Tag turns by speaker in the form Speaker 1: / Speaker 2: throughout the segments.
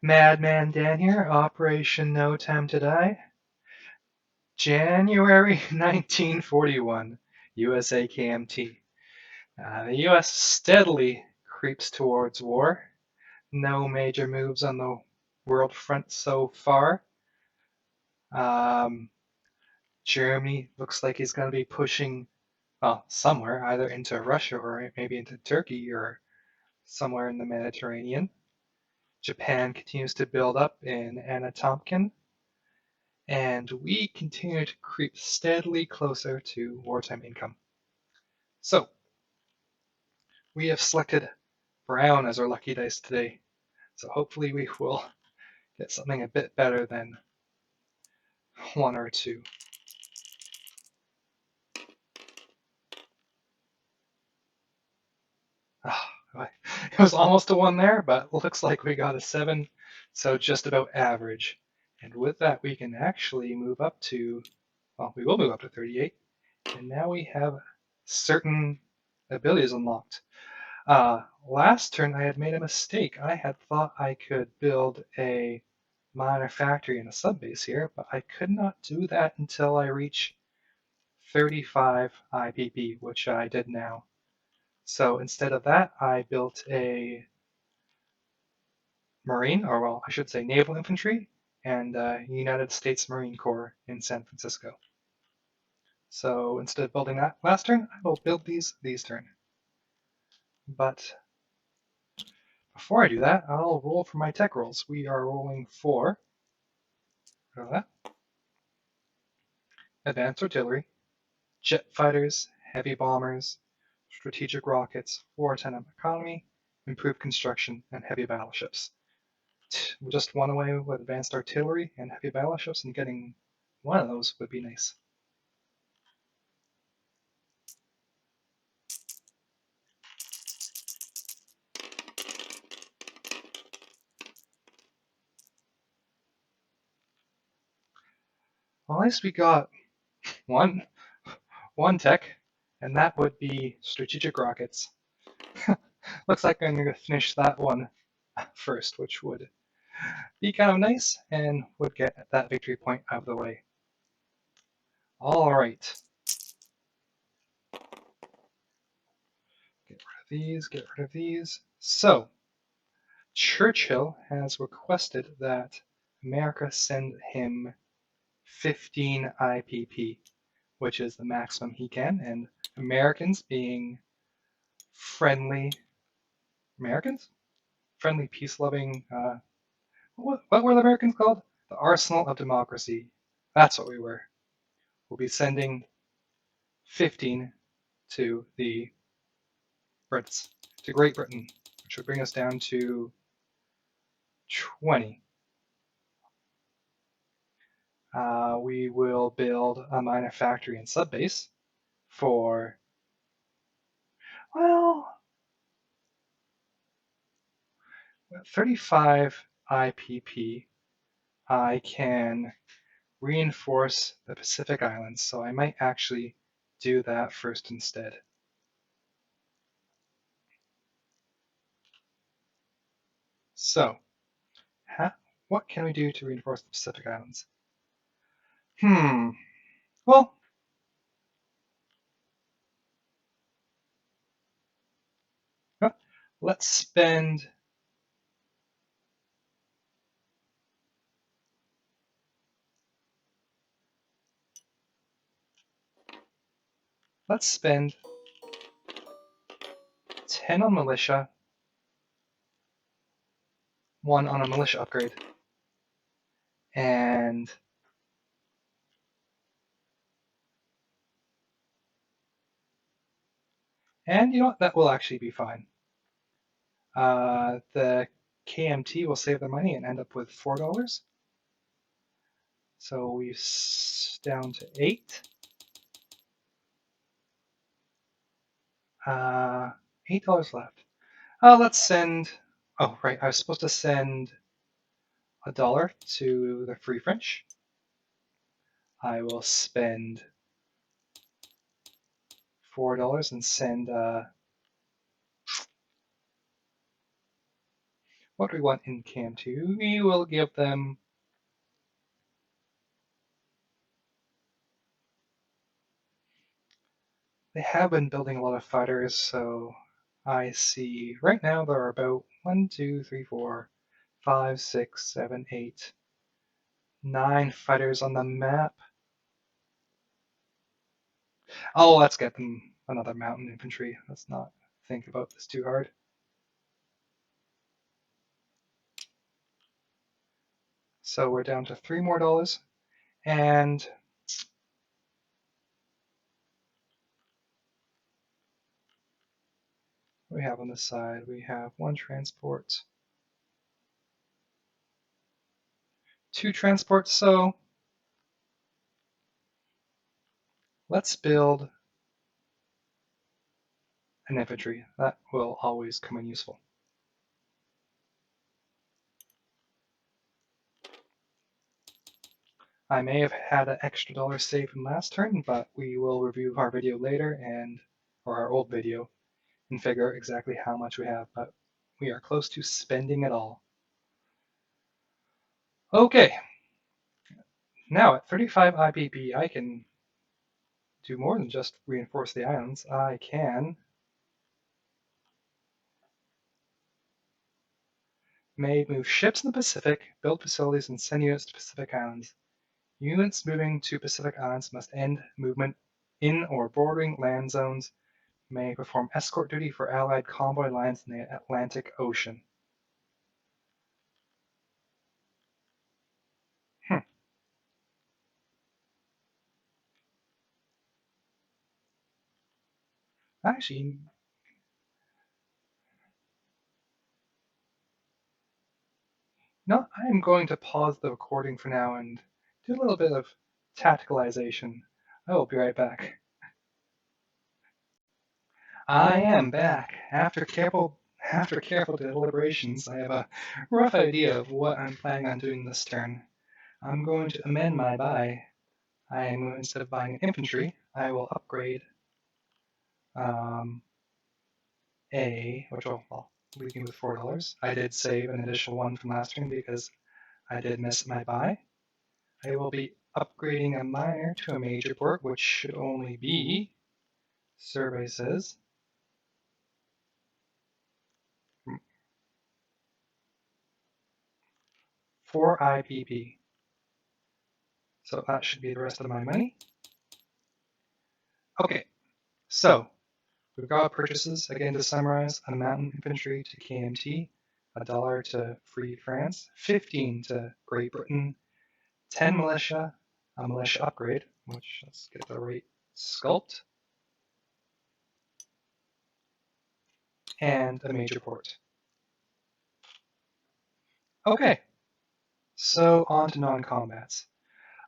Speaker 1: Madman Dan here, Operation No Time to Die. January 1941, USA KMT. The US steadily creeps towards war. No major moves on the world front so far. Um, Germany looks like he's going to be pushing, well, somewhere, either into Russia or maybe into Turkey or somewhere in the Mediterranean. Japan continues to build up in Anatomkin. And we continue to creep steadily closer to wartime income. So, we have selected brown as our lucky dice today. So hopefully we will get something a bit better than one or two. It was almost a one there, but looks like we got a seven, so just about average. And with that, we can actually move up to, well, we will move up to 38. And now we have certain abilities unlocked. Last turn I had made a mistake. I had thought I could build a minor factory and a subbase here, but I could not do that until I reach 35 IPP, which I did now. So instead of that, I built a Marine, or well, I should say Naval Infantry, and United States Marine Corps in San Francisco. So instead of building that last turn, I will build these turn. But before I do that, I'll roll for my tech rolls. We are rolling for advanced artillery, jet fighters, heavy bombers, strategic rockets, wartime economy, improved construction, and heavy battleships. Just one away with advanced artillery and heavy battleships, and getting one of those would be nice. Well, at least we got one tech, and that would be strategic rockets. Looks like I'm going to finish that one first, which would be kind of nice and would get that victory point out of the way. All right. Get rid of these, get rid of these. So, Churchill has requested that America send him 15 IPP, which is the maximum he can, and Americans being friendly Americans? Friendly, peace-loving, what were the Americans called? The Arsenal of Democracy. That's what we were. We'll be sending 15 to the Brits, to Great Britain, which would bring us down to 20. We will build a minor factory and subbase for, well, 35 IPP. I can reinforce the Pacific Islands, so I might actually do that first instead. So, what can we do to reinforce the Pacific Islands? Well, let's spend let's spend 10 on militia, 1 on a militia upgrade, and you know what? That will actually be fine. The KMT will save their money and end up with $4. So we're down to 8. $8 left. Let's send. Oh, right. I was supposed to send $1 to the Free French. I will spend $4 and send What do we want in KMT? We will give them they have been building a lot of fighters, so I see right now there are about 1, 2, 3, 4, 5, 6, 7, 8, 9 fighters on the map. Oh, let's get them another mountain infantry. Let's not think about this too hard. So we're down to $3 more, and we have on this side, we have 1 transport, 2 transports, so let's build an infantry. That will always come in useful. I may have had an extra dollar saved from last turn, but we will review our video later or our old video and figure out exactly how much we have, but we are close to spending it all. Okay, now at 35 IPP, I can do more than just reinforce the islands. I can move ships in the Pacific, build facilities, and send units to Pacific Islands. Units moving to Pacific Islands must end movement in or bordering land zones, may perform escort duty for Allied Convoy Lines in the Atlantic Ocean. Actually, no, I am going to pause the recording for now and do a little bit of tacticalization. I will be right back. I am back. After careful deliberations, I have a rough idea of what I'm planning on doing this turn. I'm going to amend my buy. Instead of buying an infantry, I will upgrade which will leave me with $4. I did save an additional one from last turn because I did miss my buy. I will be upgrading a minor to a major port, which should only be, survey says, 4 IPP. So that should be the rest of my money. Okay, so we've got purchases, again to summarize, a mountain infantry to KMT, $1 to Free France, 15 to Great Britain, 10 militia, a militia upgrade, which let's get the right sculpt, and a major port. Okay, so on to non-combats.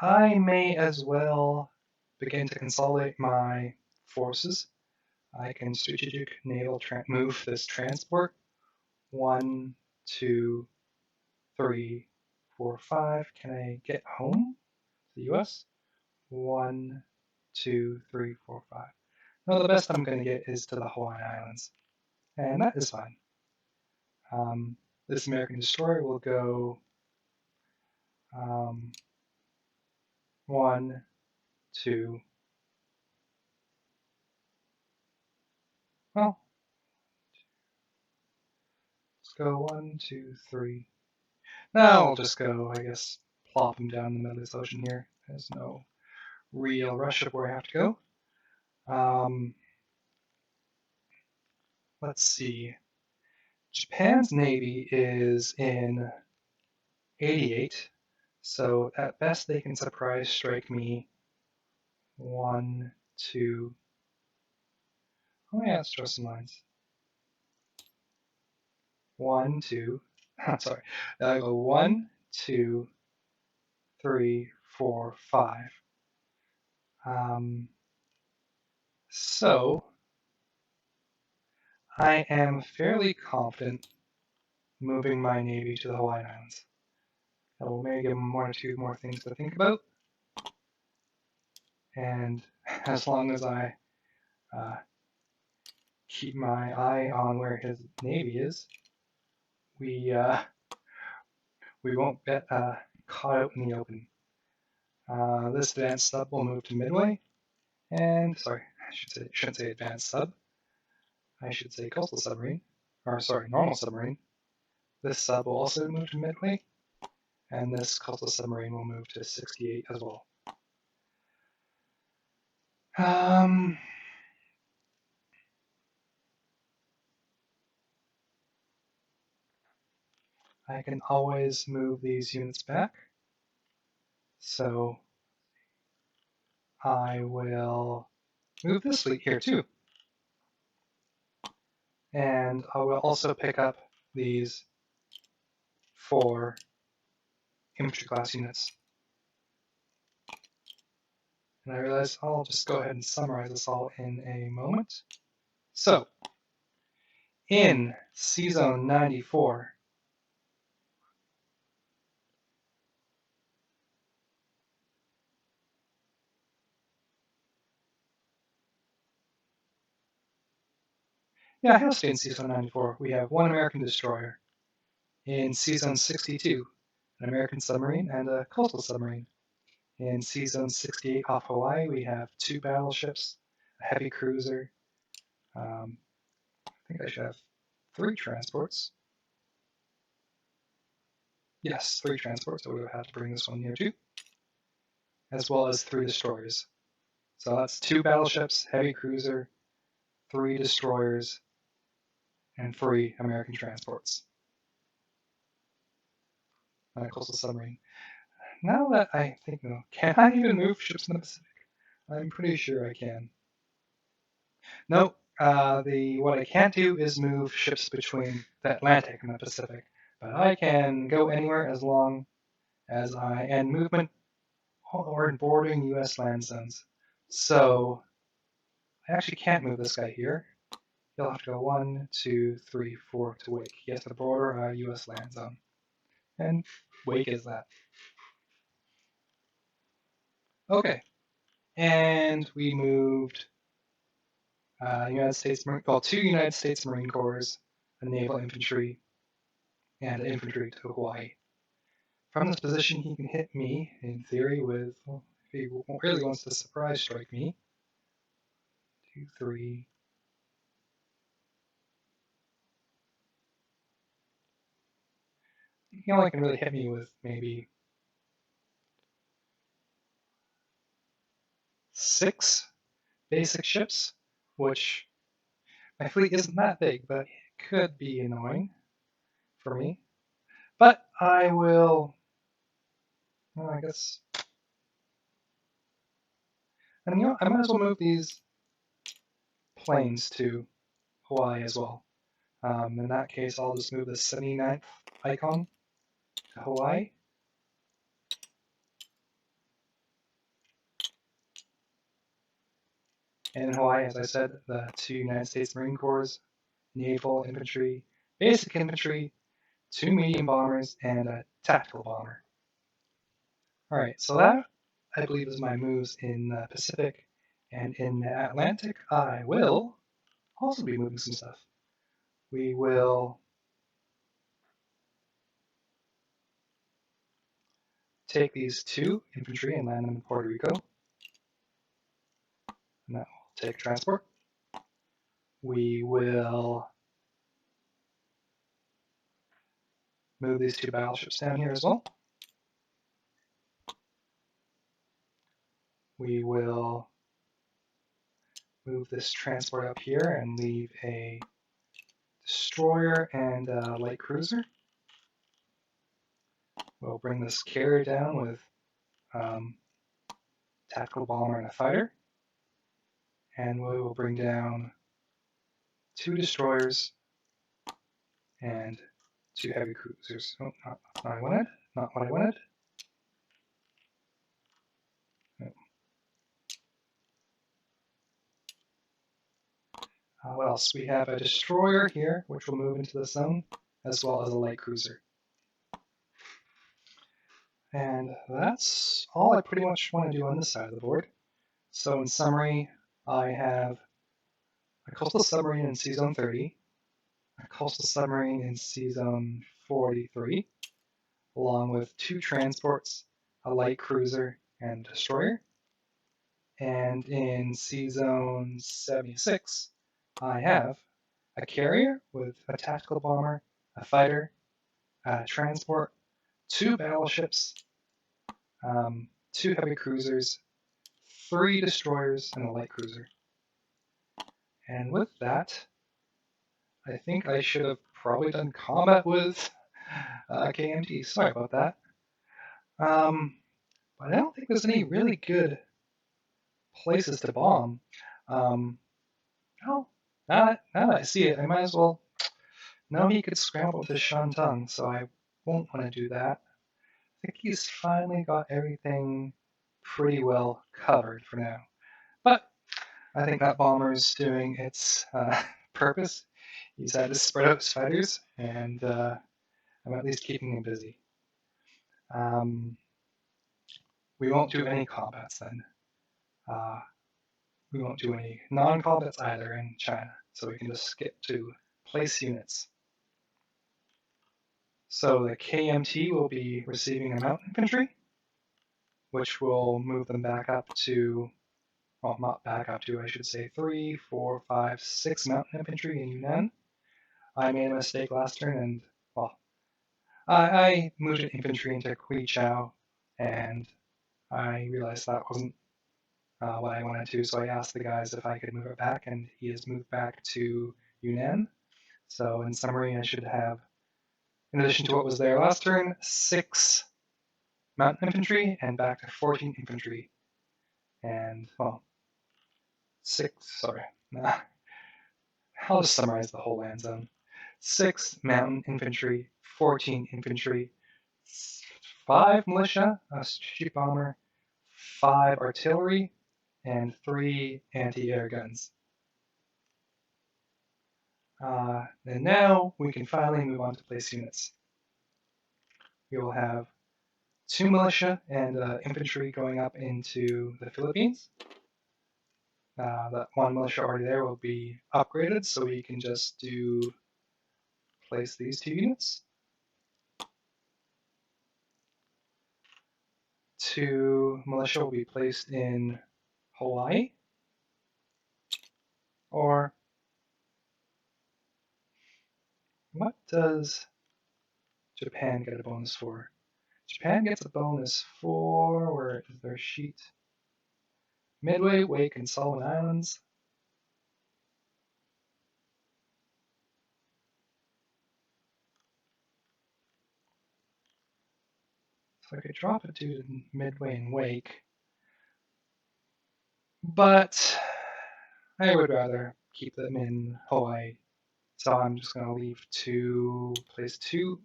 Speaker 1: I may as well begin to consolidate my forces. I can strategic naval move this transport. 1, 2, 3, 4, 5. Can I get home to the US? 1, 2, 3, 4, 5. No, the best I'm going to get is to the Hawaiian Islands, and that is fine. This American destroyer will go 1, 2. Well, let's go 1, 2, 3. Now I'll just go, I guess, plop them down in the middle of this ocean here. There's no real rush of where I have to go. Let's see. Japan's navy is in 88, so at best they can surprise strike me 1, 2. Oh yeah, let's draw some lines. 1, 2. I'm sorry. I go 1, 2, 3, 4, 5. So I am fairly confident moving my navy to the Hawaiian Islands. That will maybe give them 1 or 2 more things to think about. And as long as I keep my eye on where his navy is, we won't get caught out in the open. This advanced sub will move to midway, and sorry, shouldn't say advanced sub. I should say coastal submarine, or sorry, normal submarine. This sub will also move to midway, and this coastal submarine will move to 68 as well. I can always move these units back. So I will move this fleet here too. And I will also pick up these 4 infantry class units. And I realize I'll just go ahead and summarize this all in a moment. So, in C-Zone 94, yeah, I have stayed in C-Zone 94. We have 1 American destroyer. In C-Zone 62, an American submarine and a coastal submarine. In C-Zone 68 off Hawaii, we have 2 battleships, a heavy cruiser. I think I should have 3 transports. Yes, 3 transports. So we would have to bring this one here too, as well as 3 destroyers. So that's 2 battleships, heavy cruiser, 3 destroyers, and 3 American transports. And a coastal submarine. Now that I think, no, can I even move ships in the Pacific? I'm pretty sure I can. Nope. What I can't do is move ships between the Atlantic and the Pacific, but I can go anywhere as long as and movement or boarding U.S. land zones. So I actually can't move this guy here. He'll have to go 1, 2, 3, 4 to Wake. He has to border a U.S. land zone. And Wake is that. Okay. And we moved United States, 2 United States Marine Corps, a naval infantry, and infantry to Hawaii. From this position, he can hit me, in theory, with, well, if he really wants to surprise strike me, 2, 3. He only can really hit me with maybe 6 basic ships, which my fleet isn't that big, but it could be annoying for me. But I will, well, I guess, and I might as well move these planes to Hawaii as well. In that case, I'll just move the 79th icon to Hawaii. And in Hawaii, as I said, the 2 United States Marine Corps, naval infantry, basic infantry, 2 medium bombers, and a tactical bomber. All right, so that, I believe, is my moves in the Pacific. And in the Atlantic, I will also be moving some stuff. We will take these 2 infantry and land them in Puerto Rico. And that will take transport. We will move these 2 battleships down here as well. We will move this transport up here and leave a destroyer and a light cruiser. We'll bring this carrier down with tactical bomber and a fighter. And we will bring down 2 destroyers and 2 heavy cruisers. Oh, not what I wanted. Not what I wanted. What else? We have a destroyer here, which will move into the zone, as well as a light cruiser. And that's all I pretty much want to do on this side of the board. So in summary, I have a coastal submarine in C-Zone 30, a coastal submarine in Sea Zone 43, along with 2 transports, a light cruiser, and a destroyer. And in Sea Zone 76, I have a carrier with a tactical bomber, a fighter, a transport, 2 battleships, 2 heavy cruisers, 3 destroyers, and a light cruiser. And with that, I think I should have probably done combat with KMT. Sorry about that. But I don't think there's any really good places to bomb. Well, now that I see it, I might as well. No, he could scramble to Shantung, so I won't want to do that. I think he's finally got everything pretty well covered for now. But I think that bomber's doing its purpose. He's had to spread out his fighters, and I'm at least keeping him busy. We won't do any combats then. We won't do any non-combats either in China, so we can just skip to place units. So the KMT will be receiving a mountain infantry, which will move them back up to, well, not back up to, I should say, 3, 4, 5, 6 mountain infantry in Yunnan. I made a mistake last turn, and, well, I moved an infantry into Quichao, and I realized that wasn't what I wanted to, so I asked the guys if I could move it back, and he has moved back to Yunnan. So in summary, I should have, in addition to what was there last turn, 6 mountain infantry and back to 14 infantry. And, well, 6, sorry. I'll just summarize the whole land zone. 6 mountain infantry, 14 infantry, 5 militia, a strategic bomber, 5 artillery, and 3 anti-air guns. And now we can finally move on to place units. We will have 2 militia and infantry going up into the Philippines. That 1 militia already there will be upgraded, so we can just place these 2 units. 2 militia will be placed in Hawaii, or what does Japan get a bonus for? Japan gets a bonus for, where is their sheet? Midway, Wake, and Solomon Islands. So I could drop it to Midway and Wake, but I would rather keep them in Hawaii. So I'm just going to leave place 2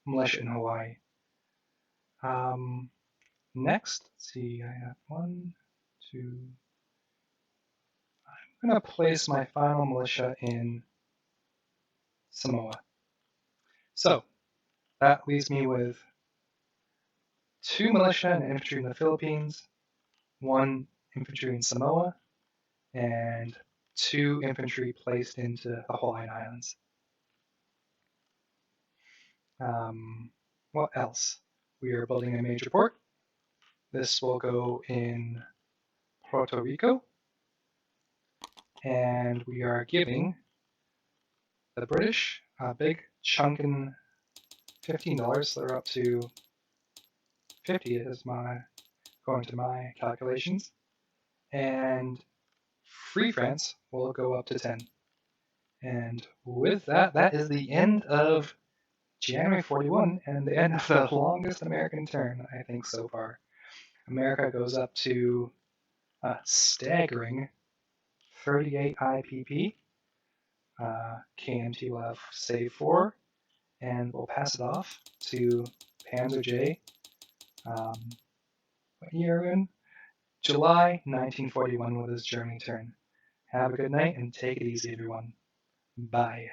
Speaker 1: militia in Hawaii. Next, let's see, I have 1, 2. I'm going to place my final militia in Samoa. So that leaves me with 2 militia and infantry in the Philippines, 1 infantry in Samoa, and 2 infantry placed into the Hawaiian Islands. What else? We are building a major port. This will go in Puerto Rico. And we are giving the British a big chunkin' $15. So they're up to 50 is going to my calculations. And Free France will go up to 10. And with that, that is the end of January 41 and the end of the longest American turn, I think, so far. America goes up to a staggering 38 IPP. KMT will have save 4, and we'll pass it off to Panzer J. What year are we in? July 1941 with his Germany turn. Have a good night and take it easy, everyone. Bye.